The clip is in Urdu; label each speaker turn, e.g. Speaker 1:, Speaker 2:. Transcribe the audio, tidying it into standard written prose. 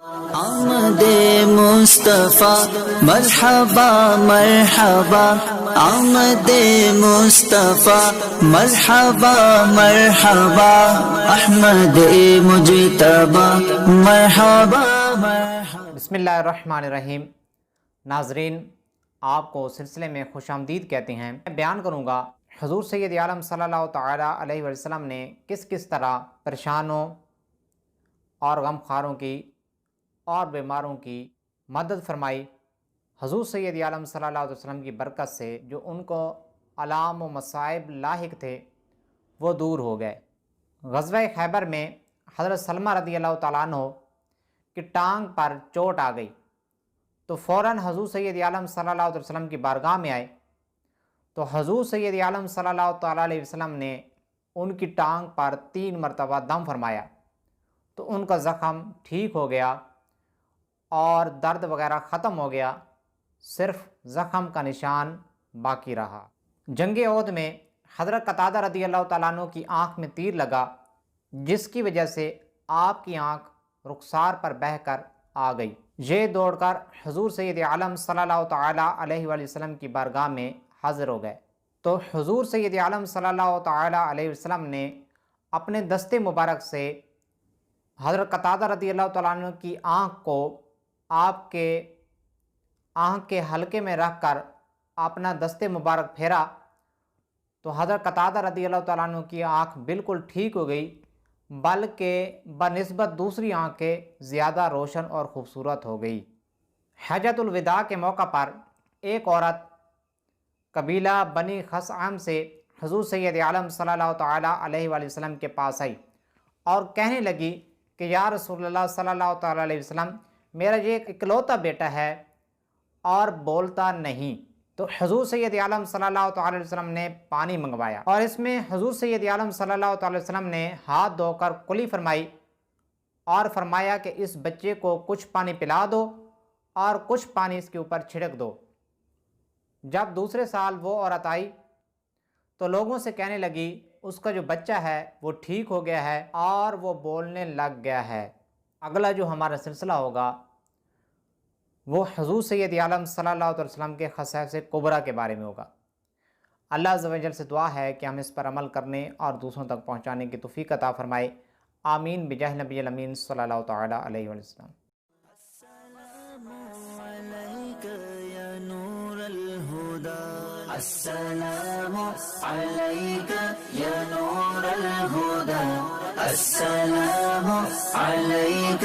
Speaker 1: آمد مصطفیٰ مرحبا مرحبا، آمد مصطفیٰ مرحبا مرحبا، احمد مجتبی مرحبا مرحبا۔
Speaker 2: بسم اللہ الرحمن الرحیم۔ ناظرین، آپ کو سلسلے میں خوش آمدید کہتے ہیں۔ میں بیان کروں گا حضور سید عالم صلی اللہ تعالیٰ علیہ وسلم نے کس طرح پریشانوں اور غمخواروں کی اور بیماروں کی مدد فرمائی۔ حضور سید عالم صلی اللہ علیہ وسلم کی برکت سے جو ان کو آلام و مصائب لاحق تھے وہ دور ہو گئے۔ غزوہ خیبر میں حضرت سلمہ رضی اللہ تعالیٰ عنہ کی ٹانگ پر چوٹ آ گئی تو فوراً حضور سید عالم صلی اللہ علیہ وسلم کی بارگاہ میں آئے تو حضور سید عالم صلی اللہ تعالیٰ علیہ وسلم نے ان کی ٹانگ پر 3 مرتبہ دم فرمایا تو ان کا زخم ٹھیک ہو گیا اور درد وغیرہ ختم ہو گیا، صرف زخم کا نشان باقی رہا۔ جنگ احد میں حضرت قتادہ رضی اللہ تعالیٰ عنہ کی آنکھ میں تیر لگا، جس کی وجہ سے آپ کی آنکھ رخسار پر بہہ کر آ گئی۔ یہ دوڑ کر حضور سید عالم صلی اللہ تعالیٰ علیہ وآلہ وسلم کی بارگاہ میں حاضر ہو گئے تو حضور سید عالم صلی اللہ تعالیٰ علیہ وسلم نے اپنے دست مبارک سے حضرت قتادہ رضی اللہ تعالیٰ عنہ کی آنکھ کو آپ کے آنکھ کے حلقے میں رکھ کر اپنا دست مبارک پھیرا تو حضرت قتادہ رضی اللہ تعالیٰ عنہ کی آنکھ بالکل ٹھیک ہو گئی، بلکہ بنسبت دوسری آنکھیں زیادہ روشن اور خوبصورت ہو گئی۔ حجۃ الوداع کے موقع پر ایک عورت قبیلہ بنی خثعم سے حضور سید عالم صلی اللہ تعالیٰ علیہ وآلہ وسلم کے پاس آئی اور کہنے لگی کہ یا رسول اللہ صلی اللہ تعالیٰ علیہ وسلم، میرا یہ اکلوتا بیٹا ہے اور بولتا نہیں۔ تو حضور سید عالم صلی اللہ تعالیٰ علیہ وسلم نے پانی منگوایا اور اس میں حضور سید عالم صلی اللہ تعالیٰ علیہ وسلم نے ہاتھ دھو کر کلی فرمائی اور فرمایا کہ اس بچے کو کچھ پانی پلا دو اور کچھ پانی اس کے اوپر چھڑک دو۔ جب دوسرے سال وہ عورت آئی تو لوگوں سے کہنے لگی اس کا جو بچہ ہے وہ ٹھیک ہو گیا ہے اور وہ بولنے لگ گیا ہے۔ اگلا جو ہمارا سلسلہ ہوگا وہ حضور سید عالم صلی اللہ علیہ وسلم کے خصائص کبریٰ کے بارے میں ہوگا۔ اللہ عز و جل سے دعا ہے کہ ہم اس پر عمل کرنے اور دوسروں تک پہنچانے کی توفیق عطا فرمائے۔ آمین بجاہ نبی الامین صلی اللہ تعالیٰ علیہ وسلم۔
Speaker 1: السلام عليك يا نور الهدى، السلام عليك